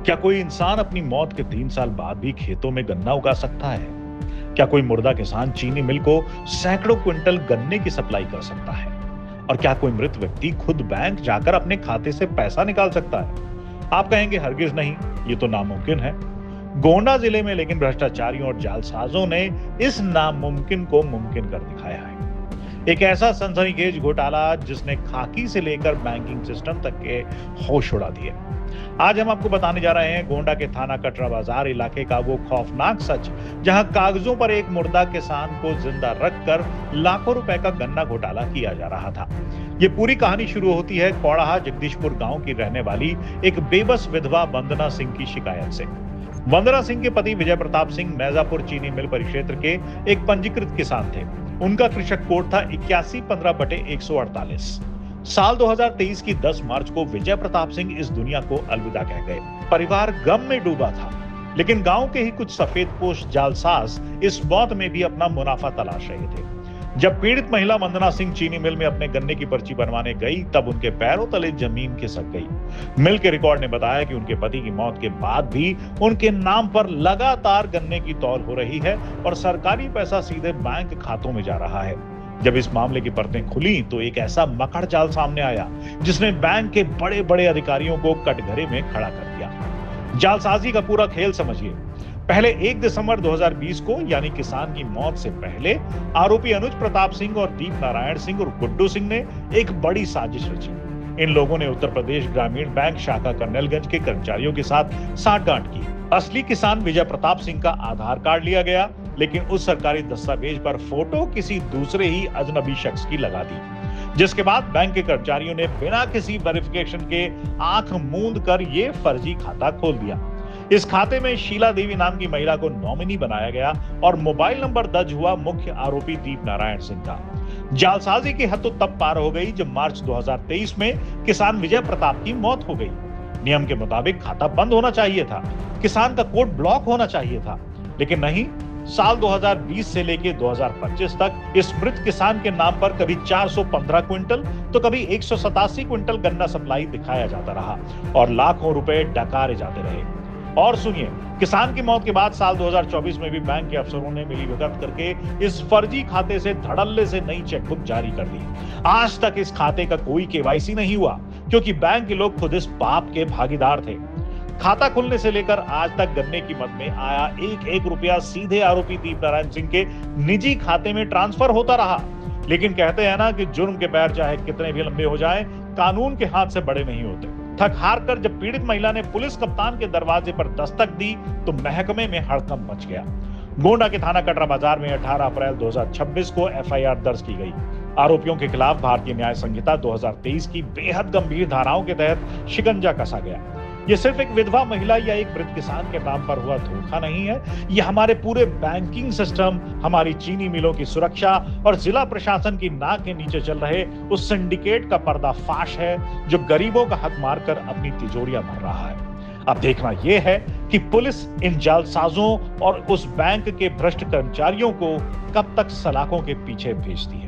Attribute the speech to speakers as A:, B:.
A: क्या कोई इंसान अपनी मौत के 3 साल बाद भी खेतों में गन्ना उगा सकता है? क्या कोई मुर्दा किसान चीनी मिल को सैकड़ों क्विंटल गन्ने की सप्लाई कर सकता है? और क्या कोई मृत व्यक्ति खुद बैंक जाकर अपने खाते से पैसा निकाल सकता है? आप कहेंगे हरगिज नहीं, ये तो नामुमकिन है। गोंडा जिले में लेकिन भ्रष्टाचारियों और जालसाजों ने इस नामुमकिन को मुमकिन कर दिखाया है। एक ऐसा सनसनीखेज घोटाला जिसने खाकी से लेकर बैंकिंग सिस्टम तक के होश उड़ा दिए। आज हम आपको बताने जा रहे हैं गोंडा के थाना कटरा बाजार इलाके का वो खौफनाक सच, जहां कागजों पर एक मुर्दा किसान को जिंदा रखकर लाखों रुपए का गन्ना घोटाला किया जा रहा था। ये पूरी कहानी शुरू होती है कौड़ाहा जगदीशपुर गांव की रहने वाली एक बेबस विधवा वंदना सिंह की शिकायत से। वंदना सिंह के पति विजय प्रताप सिंह मैजापुर चीनी मिल परिक्षेत्र के एक पंजीकृत किसान थे। उनका कृषक कोड था 8115/148। साल 2023 की 10 मार्च को विजय प्रताप सिंह इस दुनिया को अलविदा कह गए। परिवार गम में डूबा था, लेकिन गांव के ही कुछ सफेदपोश जालसाज इस मौत में भी अपना मुनाफा तलाश रहे थे। जब पीड़ित महिला वंदना सिंह चीनी मिल में अपने गन्ने की पर्ची बनवाने गई, तब उनके पैरों तले जमीन खिसक गई। मिल के रिकॉर्ड ने बताया कि उनके पति की मौत के बाद भी उनके नाम पर लगातार गन्ने की तौल हो रही है और सरकारी पैसा सीधे बैंक खातों में जा रहा है। जब इस मामले की परतें खुली तो एक ऐसा मकड़ जाल सामने आया जिसने बैंक के बड़े बड़े अधिकारियों को कटघरे में खड़ा कर दिया। जालसाजी का पूरा खेल समझिए। पहले 1 दिसंबर 2020 को, यानी किसान की मौत से पहले, आरोपी अनुज प्रताप सिंह और दीप नारायण सिंह और गुड्डू सिंह ने एक बड़ी साजिश रची। इन लोगों ने उत्तर प्रदेश ग्रामीण बैंक शाखा कर्नलगंज के कर्मचारियों के साथ साठगांठ की। असली किसान विजय प्रताप सिंह का आधार कार्ड लिया गया, लेकिन उस सरकारी दस्तावेज पर फोटो किसी दूसरे ही अजनबी शख्स की लगा दी, जिसके बाद बैंक के कर्मचारियों ने बिना किसी वेरिफिकेशन के आंख मूंद कर ये फर्जी खाता खोल दिया। इस खाते में शीला देवी नाम की महिला को नॉमिनी बनाया गया और मोबाइल नंबर दर्ज हुआ मुख्य आरोपी दीप नारायण सिंह का। जालसाजी की हद तो तब पार हो गई जब मार्च 2023 में किसान विजय प्रताप की मौत हो गई। नियम के मुताबिक खाता बंद होना चाहिए था, किसान का कोड ब्लॉक होना चाहिए था, लेकिन नहीं। साल 2020 से लेकर 2025 तक इस मृत किसान के नाम पर कभी 415 क्विंटल तो कभी 187 क्विंटल गन्ना सप्लाई दिखाया जाता रहा और लाखों रुपए डकारे जाते रहे। और सुनिए, किसान की मौत के बाद साल 2024 में भी बैंक के अफसरों ने मिलीभगत करके इस फर्जी खाते से धड़ल्ले से नई चेकबुक जारी कर दी। आज तक इस खाते का कोई केवाईसी नहीं हुआ, क्योंकि बैंक के लोग खुद इस पाप के भागीदार थे। खाता खुलने से लेकर आज तक गन्ने की मद में आया एक रुपया सीधे आरोपी दीप नारायण सिंह के निजी खाते में ट्रांसफर होता रहा। लेकिन कहते हैं ना कि जुर्म के पैर चाहे कितने भी लंबे हो जाएं, कानून के हाथ से बड़े नहीं होते। थक हार कर जब पीड़ित महिला ने पुलिस कप्तान के दरवाजे पर दस्तक दी तो महकमे में हड़कंप मच गया। गोंडा के थाना कटरा बाजार में 18 अप्रैल 2026 को एफआईआर दर्ज की गई। आरोपियों के खिलाफ भारतीय न्याय संहिता 2023 की बेहद गंभीर धाराओं के तहत शिकंजा कसा गया। ये सिर्फ एक विधवा महिला या एक मृत किसान के नाम पर हुआ धोखा नहीं है, ये हमारे पूरे बैंकिंग सिस्टम, हमारी चीनी मिलों की सुरक्षा और जिला प्रशासन की नाक के नीचे चल रहे उस सिंडिकेट का पर्दाफाश है जो गरीबों का हक मारकर अपनी तिजोरियां भर रहा है। अब देखना यह है कि पुलिस इन जालसाजों और उस बैंक के भ्रष्ट कर्मचारियों को कब तक सलाखों के पीछे भेजती है।